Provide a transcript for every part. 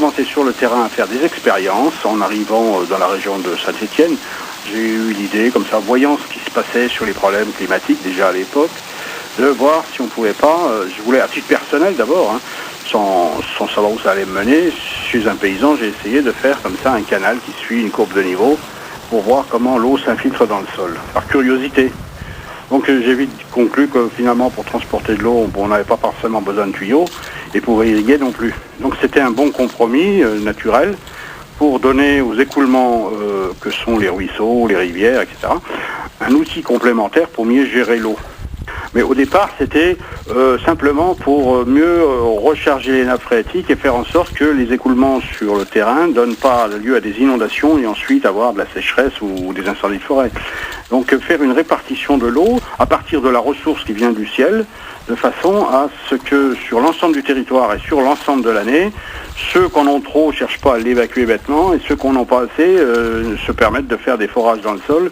commencé sur le terrain à faire des expériences. En arrivant dans la région de Saint-Étienne, j'ai eu l'idée, comme ça, voyant ce qui se passait sur les problèmes climatiques déjà à l'époque, de voir si on pouvait pas, je voulais à titre personnel d'abord, sans savoir où ça allait me mener, chez un paysan, j'ai essayé de faire comme ça un canal qui suit une courbe de niveau pour voir comment l'eau s'infiltre dans le sol, par curiosité. Donc j'ai vite conclu que finalement pour transporter de l'eau, on n'avait pas forcément besoin de tuyaux et pour irriguer non plus. Donc c'était un bon compromis naturel pour donner aux écoulements que sont les ruisseaux, les rivières, etc., un outil complémentaire pour mieux gérer l'eau. Mais au départ, c'était simplement pour mieux recharger les nappes phréatiques et faire en sorte que les écoulements sur le terrain ne donnent pas lieu à des inondations et ensuite avoir de la sécheresse ou des incendies de forêt. Donc faire une répartition de l'eau à partir de la ressource qui vient du ciel, de façon à ce que sur l'ensemble du territoire et sur l'ensemble de l'année, ceux qui en ont trop ne cherchent pas à l'évacuer bêtement et ceux qui en ont pas assez se permettent de faire des forages dans le sol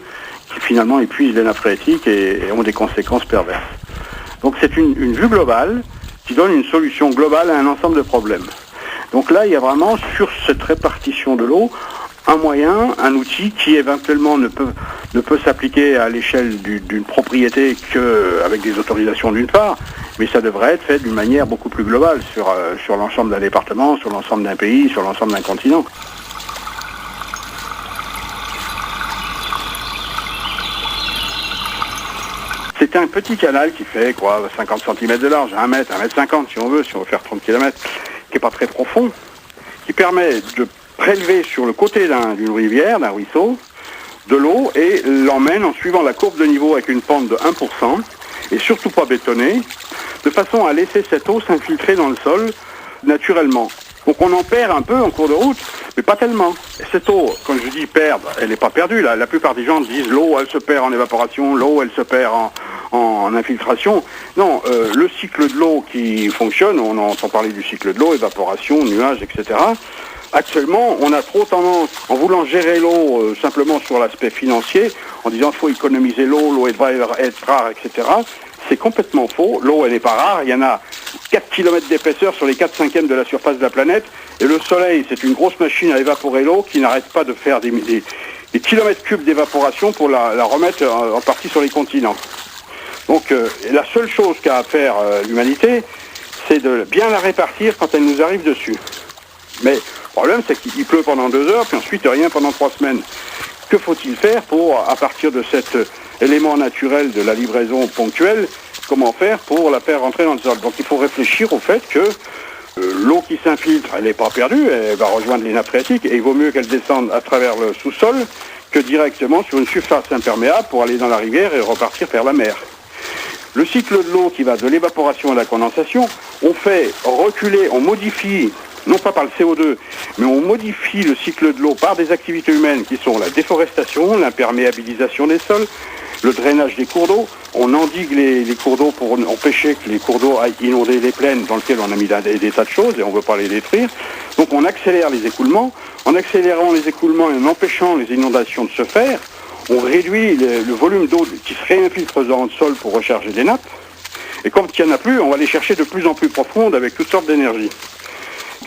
qui finalement épuisent les nappes phréatiques et ont des conséquences perverses. Donc c'est une vue globale qui donne une solution globale à un ensemble de problèmes. Donc là, il y a vraiment sur cette répartition de l'eau un moyen, un outil qui éventuellement ne peut s'appliquer à l'échelle d'une propriété qu'avec des autorisations d'une part, mais ça devrait être fait d'une manière beaucoup plus globale sur l'ensemble d'un département, sur l'ensemble d'un pays, sur l'ensemble d'un continent. C'est un petit canal qui fait 50 cm de large, 1 mètre, 1 mètre 50 si on veut faire 30 km, qui n'est pas très profond, qui permet de prélever sur le côté d'une rivière, d'un ruisseau, de l'eau et l'emmène en suivant la courbe de niveau avec une pente de 1% et surtout pas bétonnée, de façon à laisser cette eau s'infiltrer dans le sol naturellement. Donc on en perd un peu en cours de route, mais pas tellement. Et cette eau, quand je dis perdre, elle n'est pas perdue. La plupart des gens disent l'eau, elle se perd en évaporation, l'eau, elle se perd en infiltration. Non, le cycle de l'eau qui fonctionne, on entend parler du cycle de l'eau, évaporation, nuages, etc. Actuellement, on a trop tendance, en voulant gérer l'eau simplement sur l'aspect financier, en disant qu'il faut économiser l'eau va être rare, etc. C'est complètement faux. L'eau, elle n'est pas rare. Il y en a 4 km d'épaisseur sur les 4/5 de la surface de la planète. Et le soleil, c'est une grosse machine à évaporer l'eau qui n'arrête pas de faire des kilomètres cubes d'évaporation pour la remettre en partie sur les continents. Donc la seule chose qu'a à faire l'humanité, c'est de bien la répartir quand elle nous arrive dessus. Mais le problème, c'est qu'il pleut pendant 2 heures, puis ensuite rien pendant 3 semaines. Que faut-il faire pour, à partir de cet élément naturel de la livraison ponctuelle, comment faire pour la faire rentrer dans le sol? Donc il faut réfléchir au fait que l'eau qui s'infiltre, elle n'est pas perdue, elle va rejoindre les nappes phréatiques, et il vaut mieux qu'elle descende à travers le sous-sol que directement sur une surface imperméable pour aller dans la rivière et repartir vers la mer. Le cycle de l'eau qui va de l'évaporation à la condensation, on fait reculer, on modifie, non pas par le CO2, mais on modifie le cycle de l'eau par des activités humaines qui sont la déforestation, l'imperméabilisation des sols, le drainage des cours d'eau. On endigue les cours d'eau pour empêcher que les cours d'eau aillent inonder les plaines dans lesquelles on a mis des tas de choses et on ne veut pas les détruire. Donc on accélère les écoulements. En accélérant les écoulements et en empêchant les inondations de se faire, on réduit le volume d'eau qui se réinfiltre dans le sol pour recharger les nappes. Et quand il n'y en a plus, on va les chercher de plus en plus profondes avec toutes sortes d'énergie.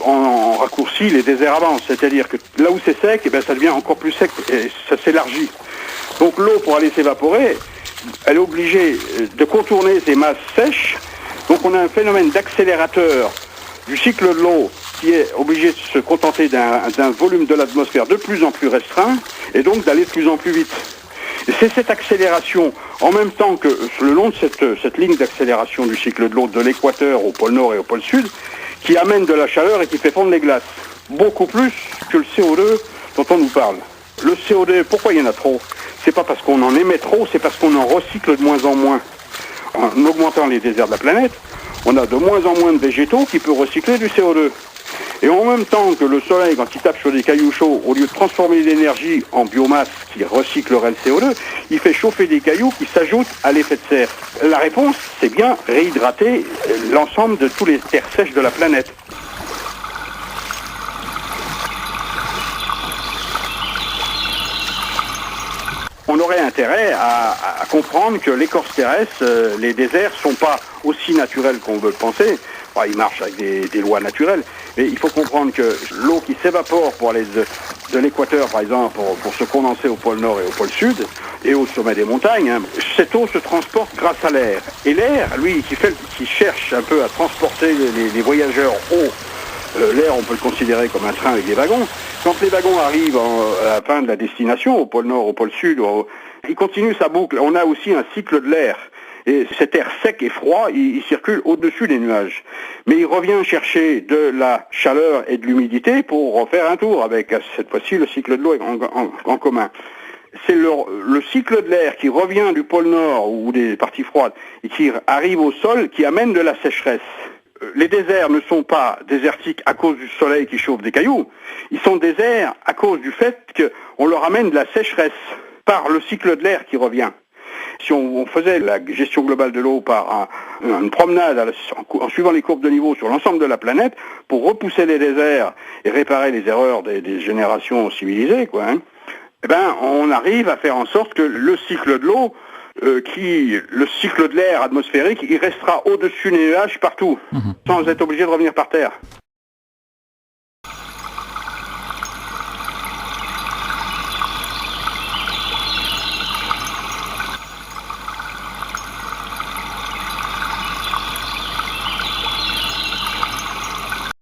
On raccourcit les déserts avancent, c'est-à-dire que là où c'est sec, ça devient encore plus sec et ça s'élargit. Donc l'eau, pour aller s'évaporer, elle est obligée de contourner ces masses sèches. Donc on a un phénomène d'accélérateur du cycle de l'eau qui est obligé de se contenter d'un volume de l'atmosphère de plus en plus restreint et donc d'aller de plus en plus vite. Et c'est cette accélération, en même temps que le long de cette ligne d'accélération du cycle de l'eau de l'équateur au pôle nord et au pôle sud, qui amène de la chaleur et qui fait fondre les glaces. Beaucoup plus que le CO2 dont on nous parle. Le CO2, pourquoi il y en a trop? C'est pas parce qu'on en émet trop, c'est parce qu'on en recycle de moins en moins. En augmentant les déserts de la planète, on a de moins en moins de végétaux qui peuvent recycler du CO2. Et en même temps que le soleil, quand il tape sur des cailloux chauds, au lieu de transformer l'énergie en biomasse qui recyclerait le CO2, il fait chauffer des cailloux qui s'ajoutent à l'effet de serre. La réponse, c'est bien réhydrater l'ensemble de tous les terres sèches de la planète. On aurait intérêt à comprendre que l'écorce terrestre, les déserts, sont pas aussi naturels qu'on veut le penser. Ils marchent avec des lois naturelles, Mais il faut comprendre que l'eau qui s'évapore pour aller de l'équateur, par exemple, pour se condenser au pôle Nord et au pôle Sud, et au sommet des montagnes, hein, cette eau se transporte grâce à l'air. Et l'air, lui, qui cherche un peu à transporter les voyageurs hauts, l'air, on peut le considérer comme un train avec des wagons. Quand les wagons arrivent à la fin de la destination, au pôle Nord, au pôle Sud, il continue sa boucle. On a aussi un cycle de l'air. Et cet air sec et froid, il circule au-dessus des nuages. Mais il revient chercher de la chaleur et de l'humidité pour refaire un tour avec, cette fois-ci, le cycle de l'eau en commun. C'est le cycle de l'air qui revient du pôle Nord ou des parties froides et qui arrive au sol qui amène de la sécheresse. Les déserts ne sont pas désertiques à cause du soleil qui chauffe des cailloux. Ils sont déserts à cause du fait qu'on leur amène de la sécheresse par le cycle de l'air qui revient. Si on faisait la gestion globale de l'eau par une promenade en suivant les courbes de niveau sur l'ensemble de la planète, pour repousser les déserts et réparer les erreurs des générations civilisées, eh ben, on arrive à faire en sorte que le cycle de l'eau, le cycle de l'air atmosphérique, il restera au-dessus des nuages partout, sans être obligé de revenir par terre.